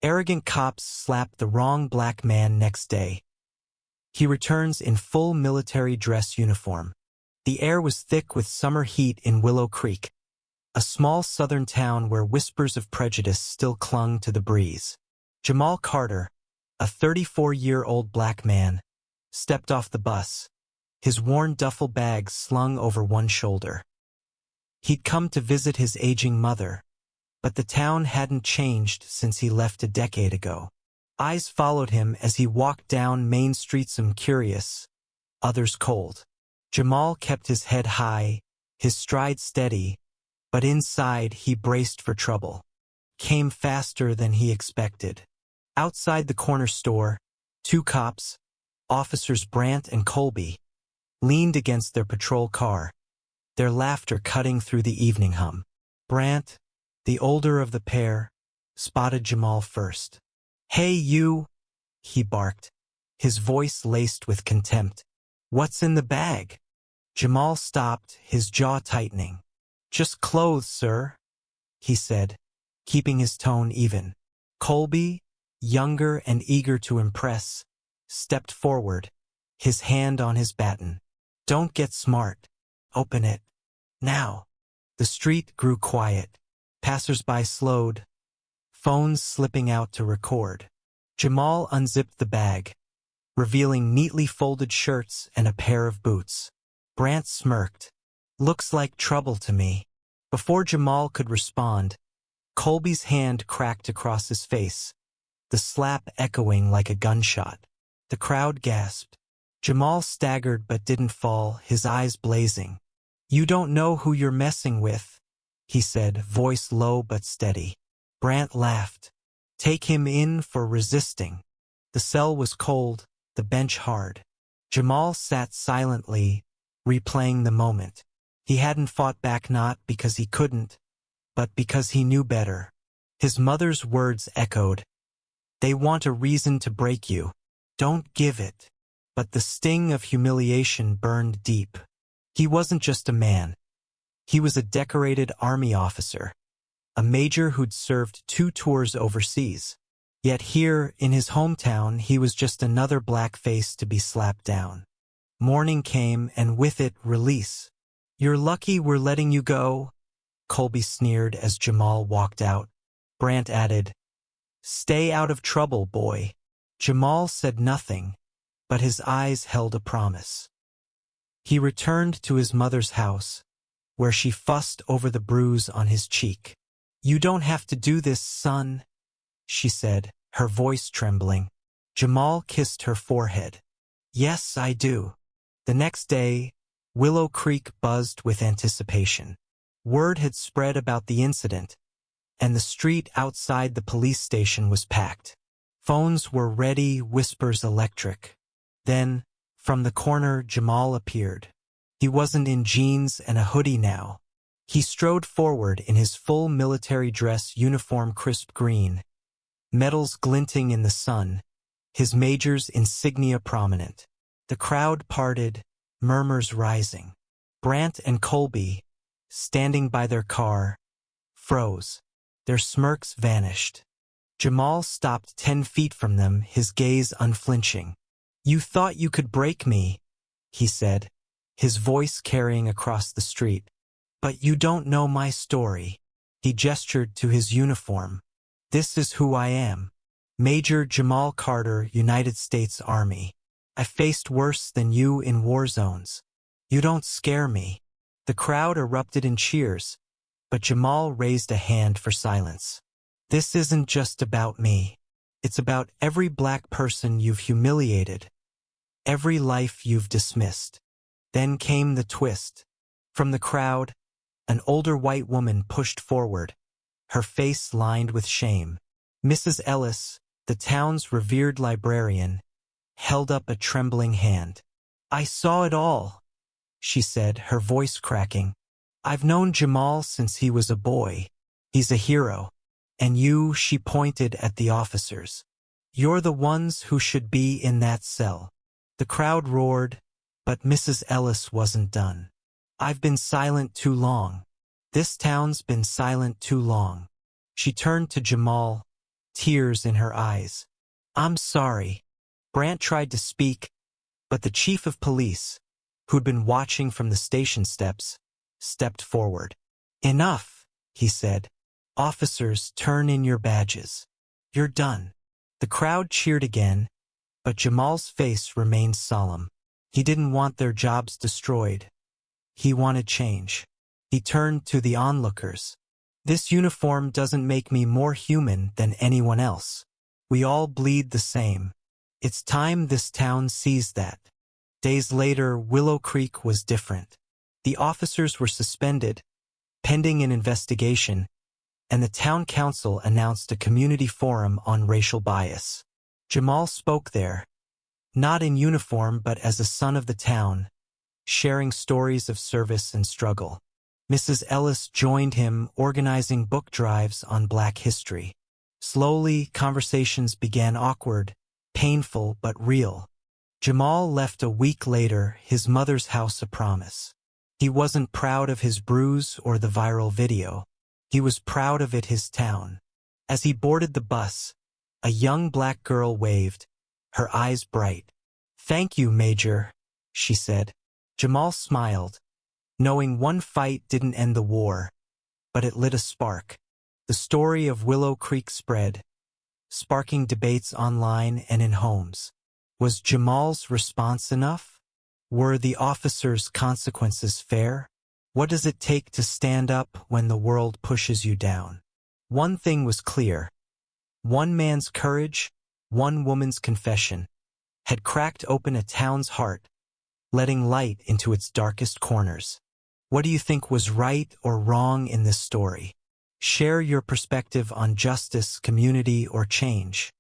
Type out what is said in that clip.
Arrogant cops slap the wrong black man next day. He returns in full military dress uniform. The air was thick with summer heat in Willow Creek, a small southern town where whispers of prejudice still clung to the breeze. Jamal Carter, a 34-year-old black man, stepped off the bus, his worn duffel bag slung over one shoulder. He'd come to visit his aging mother, but the town hadn't changed since he left a decade ago. Eyes followed him as he walked down Main Street, some curious, others cold. Jamal kept his head high, his stride steady, but inside he braced for trouble. Came faster than he expected. Outside the corner store, two cops, Officers Brandt and Colby, leaned against their patrol car, their laughter cutting through the evening hum. Brandt, the older of the pair, spotted Jamal first. "Hey, you," he barked, his voice laced with contempt. "What's in the bag?" Jamal stopped, his jaw tightening. "Just clothes, sir," he said, keeping his tone even. Colby, younger and eager to impress, stepped forward, his hand on his baton. "Don't get smart. Open it. Now." The street grew quiet. Passers-by slowed, phones slipping out to record. Jamal unzipped the bag, revealing neatly folded shirts and a pair of boots. Brandt smirked. "Looks like trouble to me." Before Jamal could respond, Colby's hand cracked across his face, the slap echoing like a gunshot. The crowd gasped. Jamal staggered but didn't fall, his eyes blazing. "You don't know who you're messing with," he said, voice low but steady. Brandt laughed. "Take him in for resisting." The cell was cold, the bench hard. Jamal sat silently, replaying the moment. He hadn't fought back, not because he couldn't, but because he knew better. His mother's words echoed. "They want a reason to break you. Don't give it." But the sting of humiliation burned deep. He wasn't just a man. He was a decorated army officer, a major who'd served 2 tours overseas. Yet here, in his hometown, he was just another black face to be slapped down. Morning came, and with it, release. "You're lucky we're letting you go," Colby sneered as Jamal walked out. Brandt added, "Stay out of trouble, boy." Jamal said nothing, but his eyes held a promise. He returned to his mother's house, where she fussed over the bruise on his cheek. "You don't have to do this, son," she said, her voice trembling. Jamal kissed her forehead. "Yes, I do." The next day, Willow Creek buzzed with anticipation. Word had spread about the incident, and the street outside the police station was packed. Phones were ready, whispers electric. Then, from the corner, Jamal appeared. He wasn't in jeans and a hoodie now. He strode forward in his full military dress uniform, crisp green, medals glinting in the sun, his major's insignia prominent. The crowd parted, murmurs rising. Brandt and Colby, standing by their car, froze. Their smirks vanished. Jamal stopped 10 feet from them, his gaze unflinching. "You thought you could break me," he said, his voice carrying across the street. "But you don't know my story." He gestured to his uniform. "This is who I am. Major Jamal Carter, United States Army. I faced worse than you in war zones. You don't scare me." The crowd erupted in cheers, but Jamal raised a hand for silence. "This isn't just about me. It's about every black person you've humiliated, every life you've dismissed." Then came the twist. From the crowd, an older white woman pushed forward, her face lined with shame. Mrs. Ellis, the town's revered librarian, held up a trembling hand. "I saw it all," she said, her voice cracking. "I've known Jamal since he was a boy. He's a hero. And you," she pointed at the officers. "You're the ones who should be in that cell." The crowd roared, but Mrs. Ellis wasn't done. "I've been silent too long. This town's been silent too long." She turned to Jamal, tears in her eyes. "I'm sorry." Brant tried to speak, but the chief of police, who'd been watching from the station steps, stepped forward. "Enough," he said. "Officers, turn in your badges. You're done." The crowd cheered again, but Jamal's face remained solemn. He didn't want their jobs destroyed. He wanted change. He turned to the onlookers. "This uniform doesn't make me more human than anyone else. We all bleed the same. It's time this town sees that." Days later, Willow Creek was different. The officers were suspended, pending an investigation, and the town council announced a community forum on racial bias. Jamal spoke there, not in uniform but as a son of the town, sharing stories of service and struggle. Mrs. Ellis joined him, organizing book drives on Black history. Slowly, conversations began awkward, painful but real. Jamal left a week later, his mother's house a promise. He wasn't proud of his bruise or the viral video. He was proud of it, his town. As he boarded the bus, a young black girl waved, her eyes bright. "Thank you, Major," she said. Jamal smiled, knowing one fight didn't end the war, but it lit a spark. The story of Willow Creek spread, sparking debates online and in homes. Was Jamal's response enough? Were the officers' consequences fair? What does it take to stand up when the world pushes you down? One thing was clear. One man's courage, one woman's confession, had cracked open a town's heart, letting light into its darkest corners. What do you think was right or wrong in this story? Share your perspective on justice, community, or change.